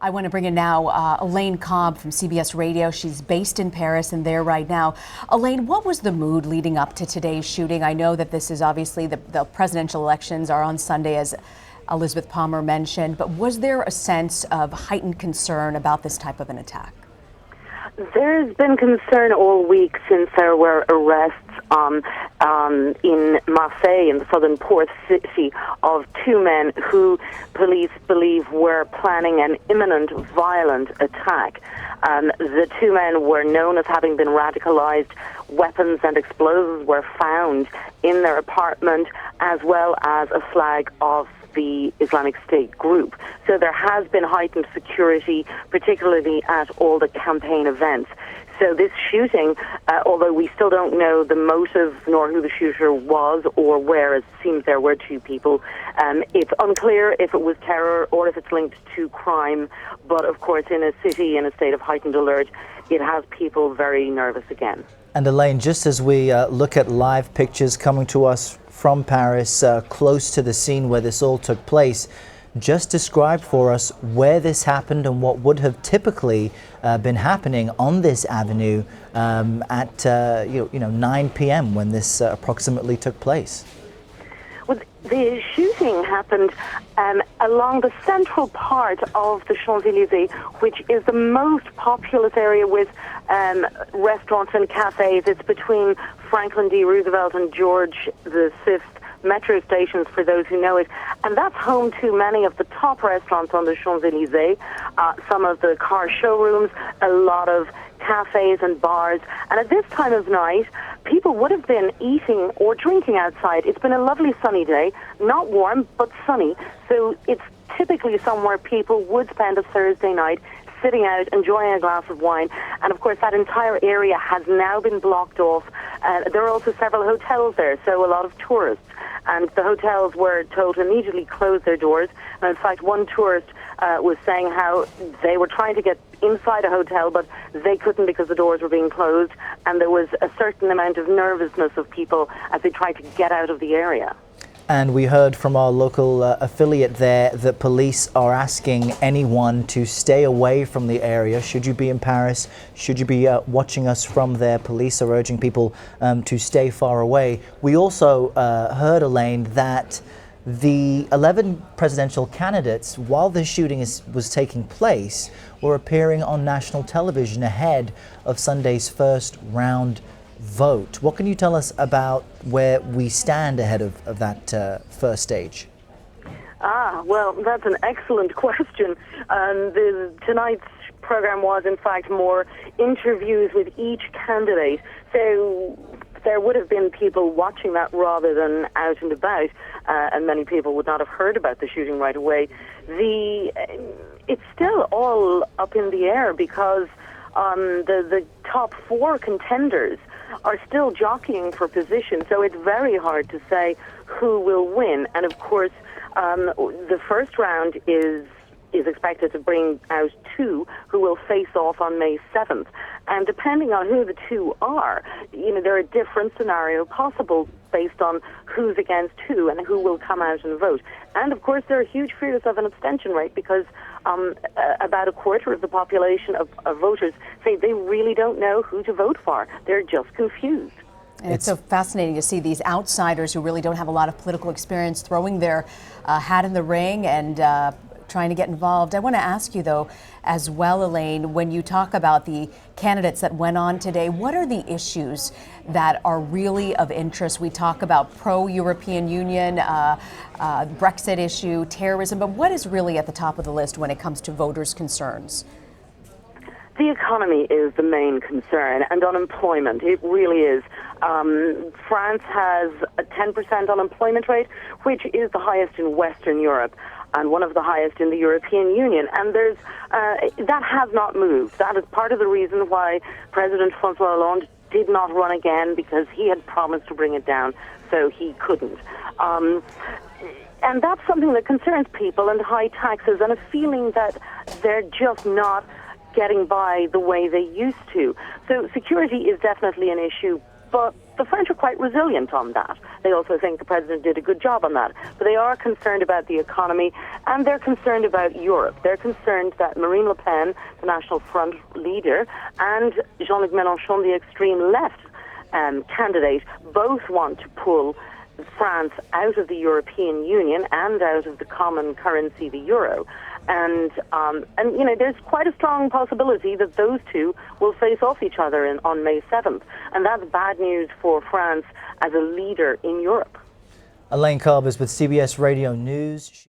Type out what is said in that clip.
I want to bring in now Elaine Cobb from CBS Radio. She's based in Paris and there right now. Elaine, what was the mood leading up to today's shooting? I know that this is obviously the presidential elections are on Sunday, as Elizabeth Palmer mentioned, but was there a sense of heightened concern about this type of an attack? There's been concern all week since there were arrests in Marseille, in the southern port city, of two men who police believe were planning an imminent violent attack. The two men were known as having been radicalized. Weapons and explosives were found in their apartment, as well as a flag of the Islamic State group. So there has been heightened security, particularly at all the campaign events. So this shooting, although we still don't know the motive nor who the shooter was or where, it seems there were two people, it's unclear if it was terror or if it's linked to crime. But of course, in a city in a state of heightened alert, it has people very nervous again. And Elaine, just as we look at live pictures coming to us from Paris, close to the scene where this all took place, just describe for us where this happened and what would have typically been happening on this avenue at 9 p.m. when this approximately took place. Well, the shooting happened along the central part of the Champs-Élysées, which is the most populous area with restaurants and cafes. It's between Franklin D. Roosevelt and George V metro stations, for those who know it. And that's home to many of the top restaurants on the Champs-Élysées, some of the car showrooms, a lot of cafes and bars. And at this time of night, people would have been eating or drinking outside. It's been a lovely sunny day, not warm, but sunny. So it's typically somewhere people would spend a Thursday night sitting out, enjoying a glass of wine. And of course, that entire area has now been blocked off. There are also several hotels there, so a lot of tourists. And the hotels were told to immediately close their doors. And in fact, one tourist was saying how they were trying to get inside a hotel, but they couldn't because the doors were being closed. And there was a certain amount of nervousness of people as they tried to get out of the area. And we heard from our local affiliate there that police are asking anyone to stay away from the area. Should you be in Paris, should you be watching us from there, police are urging people to stay far away. We also heard, Elaine, that the 11 presidential candidates, while this shooting was taking place, were appearing on national television ahead of Sunday's first round vote. What can you tell us about where we stand ahead of that first stage? Well, that's an excellent question. Tonight's program was, in fact, more interviews with each candidate. So there would have been people watching that rather than out and about, and many people would not have heard about the shooting right away. It's still all up in the air because the top four contenders are still jockeying for position, so it's very hard to say who will win. And of course, the first round is expected to bring out two who will face off on May 7th. And depending on who the two are, there are different scenarios possible based on who's against who and who will come out and vote. And of course, there are huge fears of an abstention rate because about a quarter of the population of voters say they really don't know who to vote for. They're just confused. And it's so fascinating to see these outsiders who really don't have a lot of political experience throwing their hat in the ring and trying to get involved. I want to ask you, though, as well, Elaine, when you talk about the candidates that went on today, what are the issues that are really of interest? We talk about pro-European Union, Brexit issue, terrorism, but what is really at the top of the list when it comes to voters' concerns? The economy is the main concern, and unemployment. It really is. France has a 10% unemployment rate, which is the highest in Western Europe and one of the highest in the European Union. And that has not moved. That is part of the reason why President François Hollande did not run again, because he had promised to bring it down, so he couldn't. And that's something that concerns people, and high taxes, and a feeling that they're just not getting by the way they used to. So security is definitely an issue, But the French are quite resilient on that. They also think the president did a good job on that. But they are concerned about the economy, and they're concerned about Europe. They're concerned that Marine Le Pen, the National Front leader, and Jean-Luc Mélenchon, the extreme left candidate, both want to pull France out of the European Union and out of the common currency, the euro. And you know, there's quite a strong possibility that those two will face off each other on May 7th. And that's bad news for France as a leader in Europe. Elaine Cobb is with CBS Radio News.